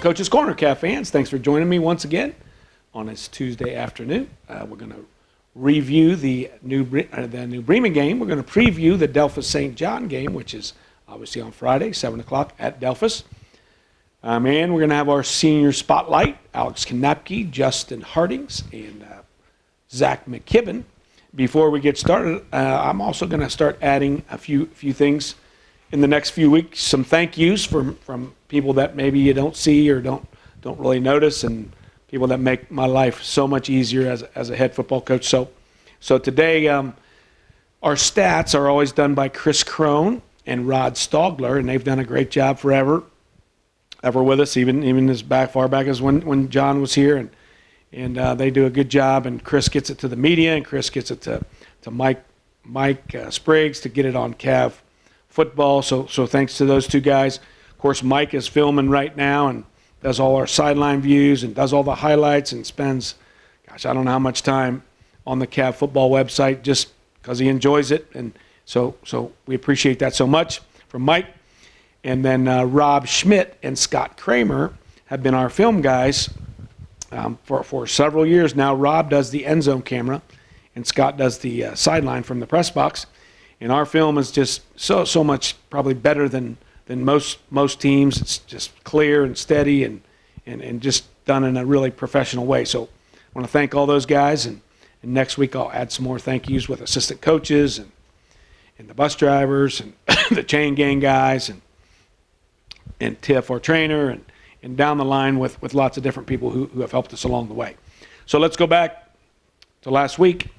Coach's Corner, Cavs fans. Thanks for joining me once again on this Tuesday afternoon. We're going to review the New Bremen game. We're going to preview the Delphus St. John game, which is obviously on Friday, 7 o'clock at Delphus. And we're going to have our senior spotlight, Alex Knapke, Justin Hardings, and Zach McKibben. Before we get started, I'm also going to start adding a few things in the next few weeks, some thank yous from people that maybe you don't see or don't really notice, and people that make my life so much easier as a head football coach. So today, our stats are always done by Chris Crone and Rod Stogler, and they've done a great job forever with us, even as far back as when John was here, and they do a good job. And Chris gets it to the media, and Chris gets it to Mike Spriggs to get it on Cav Football. So thanks to those two guys. Of course, Mike is filming right now and does all our sideline views and does all the highlights and spends, I don't know how much time on the Cav Football website just because he enjoys it. And so we appreciate that so much from Mike. And then Rob Schmidt and Scott Kramer have been our film guys for several years now. Rob does the end zone camera, and Scott does the sideline from the press box. And our film is just so much probably better than most teams. It's just clear and steady and just done in a really professional way. So I want to thank all those guys. And next week I'll add some more thank yous with assistant coaches and the bus drivers and the chain gang guys and Tiff, our trainer, and down the line with lots of different people who have helped us along the way. So let's go back to last week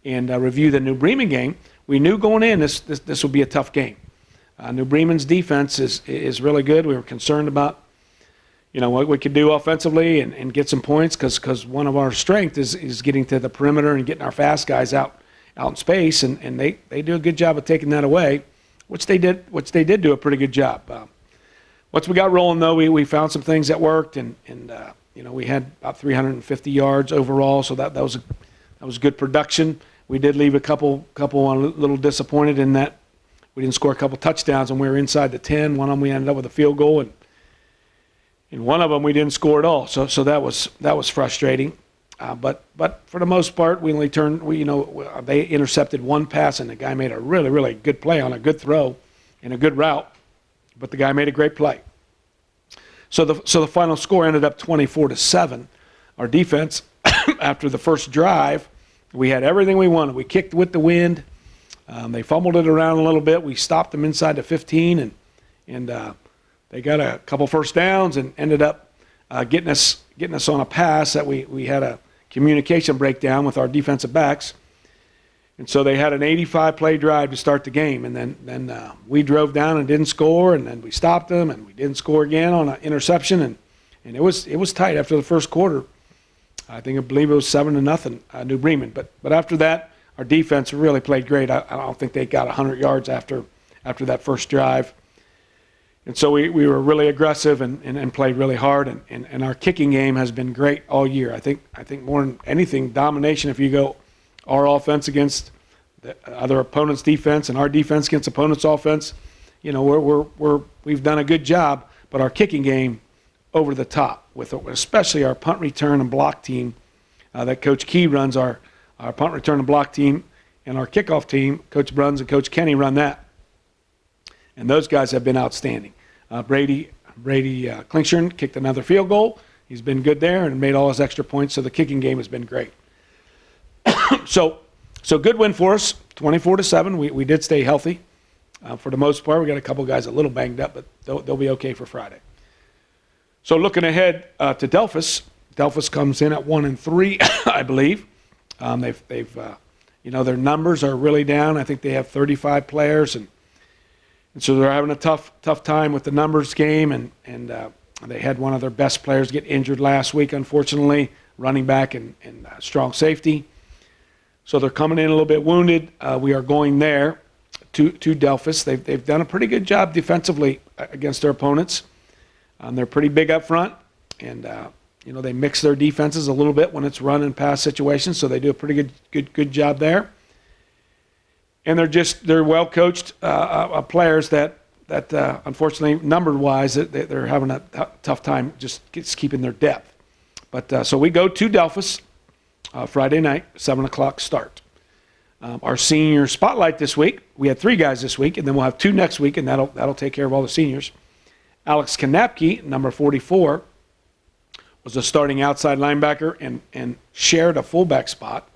and review the New Bremen game. We knew going in this would be a tough game. New Bremen's defense is really good. We were concerned about what we could do offensively and get some points because one of our strengths is getting to the perimeter and getting our fast guys out in space, and they do a good job of taking that away, which they did do a pretty good job. Once we got rolling, though, we found some things that worked, and we had about 350 yards overall, so that was good production. We did leave a couple a little disappointed in that we didn't score a couple touchdowns, and we were inside the 10. One of them we ended up with a field goal, and in one of them we didn't score at all. So that was frustrating. But for the most part, we only they intercepted one pass, and the guy made a really, really good play on a good throw and a good route. But the guy made a great play. So the final score ended up 24-7. Our defense, after the first drive, we had everything we wanted. We kicked with the wind. They fumbled it around a little bit. We stopped them inside the 15, and they got a couple first downs and ended up getting us on a pass that we had a communication breakdown with our defensive backs. And so they had an 85-play drive to start the game, and then we drove down and didn't score, and then we stopped them, and we didn't score again on an interception, and it was tight after the first quarter. I believe it was 7-0 New Bremen. But after that, our defense really played great. I don't think they got 100 yards after that first drive. And so we were really aggressive and played really hard. And our kicking game has been great all year. I think more than anything, domination. If you go our offense against the other opponent's defense and our defense against opponent's offense, we've done a good job. But our kicking game over the top, with especially our punt return and block team that Coach Key runs. Our punt return and block team and our kickoff team, Coach Bruns and Coach Kenny run that. And those guys have been outstanding. Brady Klingshirn kicked another field goal. He's been good there and made all his extra points, so the kicking game has been great. So good win for us, 24-7. We did stay healthy for the most part. We got a couple guys a little banged up, but they'll be okay for Friday. So looking ahead to Delphus comes in at 1-3, I believe. They've their numbers are really down. I think they have 35 players, and so they're having a tough time with the numbers game. And they had one of their best players get injured last week, unfortunately, running back and strong safety. So they're coming in a little bit wounded. We are going there to Delphus. They've done a pretty good job defensively against their opponents. They're pretty big up front, and they mix their defenses a little bit when it's run and pass situations, so they do a pretty good job there. And they're well coached players that unfortunately, number-wise, they're having a tough time just keeping their depth. But so we go to Delphus Friday night, 7 o'clock start. Our senior spotlight this week, we had 3 guys this week, and then we'll have 2 next week, and that'll take care of all the seniors. Alex Kanapke, number 44, was a starting outside linebacker and shared a fullback spot.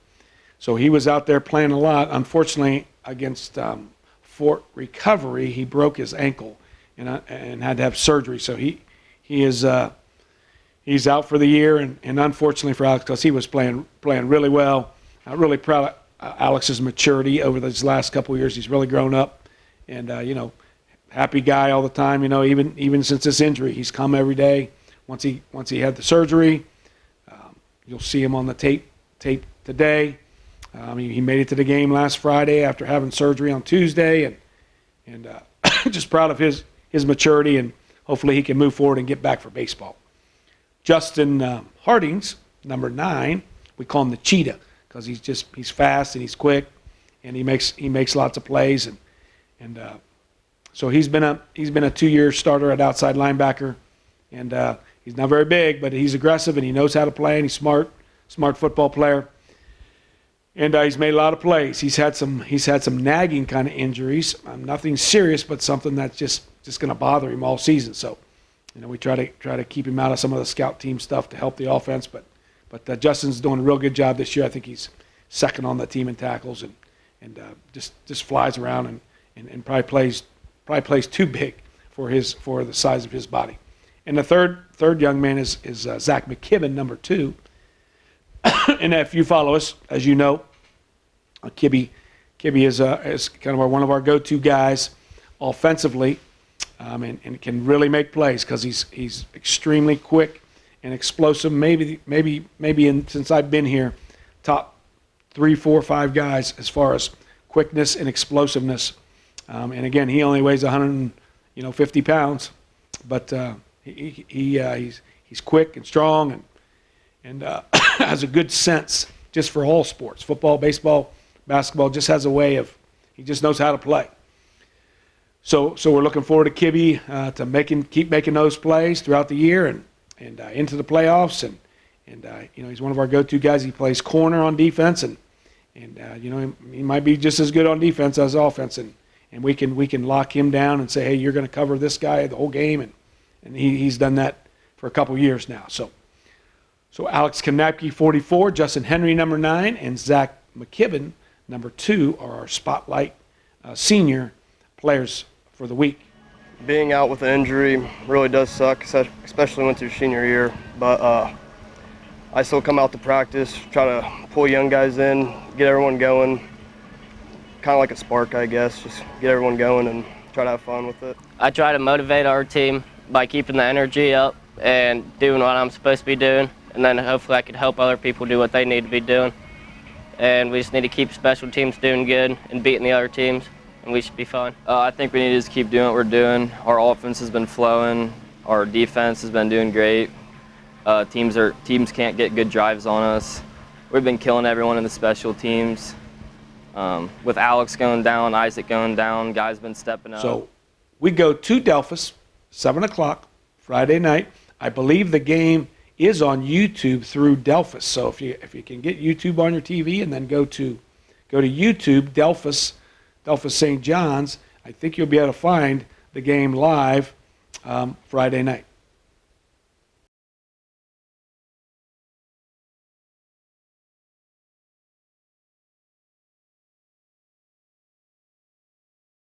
So he was out there playing a lot. Unfortunately, against Fort Recovery, he broke his ankle and had to have surgery. So he's out for the year, and unfortunately for Alex, because he was playing really well. I'm really proud of Alex's maturity over these last couple of years. He's really grown up, and happy guy all the time. Even since this injury, he's come every day. Once he had the surgery, you'll see him on the tape today. He made it to the game last Friday after having surgery on Tuesday, and just proud of his maturity, and hopefully he can move forward and get back for baseball. Justin Hardings, number 9, we call him the Cheetah because he's fast and he's quick, and he makes lots of plays, and so he's been a 2-year starter at outside linebacker, and he's not very big, but he's aggressive and he knows how to play, and he's smart football player. And he's made a lot of plays. He's had some nagging kind of injuries. Nothing serious, but something that's just going to bother him all season. So, we try to keep him out of some of the scout team stuff to help the offense. But Justin's doing a real good job this year. I think he's second on the team in tackles and just flies around and probably plays too big for the size of his body. And the third young man is Zach McKibben, number 2. And if you follow us, as you know, Kibby is kind of one of our go-to guys offensively, and can really make plays because he's extremely quick and explosive. Maybe since I've been here, top 3, 4, 5 guys as far as quickness and explosiveness. And again, he only weighs 150 pounds, but he's quick and strong and has a good sense just for all sports, football, baseball, basketball. Just has a way of, he just knows how to play. So we're looking forward to Kibby to keep making those plays throughout the year and into the playoffs. And he's one of our go-to guys. He plays corner on defense, and he might be just as good on defense as offense. And we can lock him down and say, hey, you're going to cover this guy the whole game, and he's done that for a couple years now. So Alex Kanapke, 44, Justin Henry, number 9, and Zach McKibben, number 2, are our spotlight senior players for the week. Being out with an injury really does suck, especially once your senior year. But I still come out to practice, try to pull young guys in, get everyone going. Kind of like a spark, I guess. Just get everyone going and try to have fun with it. I try to motivate our team by keeping the energy up and doing what I'm supposed to be doing. And then hopefully I could help other people do what they need to be doing. And we just need to keep special teams doing good and beating the other teams, and we should be fine. I think we need to just keep doing what we're doing. Our offense has been flowing. Our defense has been doing great. Teams can't get good drives on us. We've been killing everyone in the special teams. With Alex going down, Isaac going down, guys been stepping up. So we go to Delphus, 7 o'clock, Friday night. I believe the game is on YouTube through Delphus. So if you can get YouTube on your TV and then go to YouTube, Delphus St. John's, I think you'll be able to find the game live Friday night.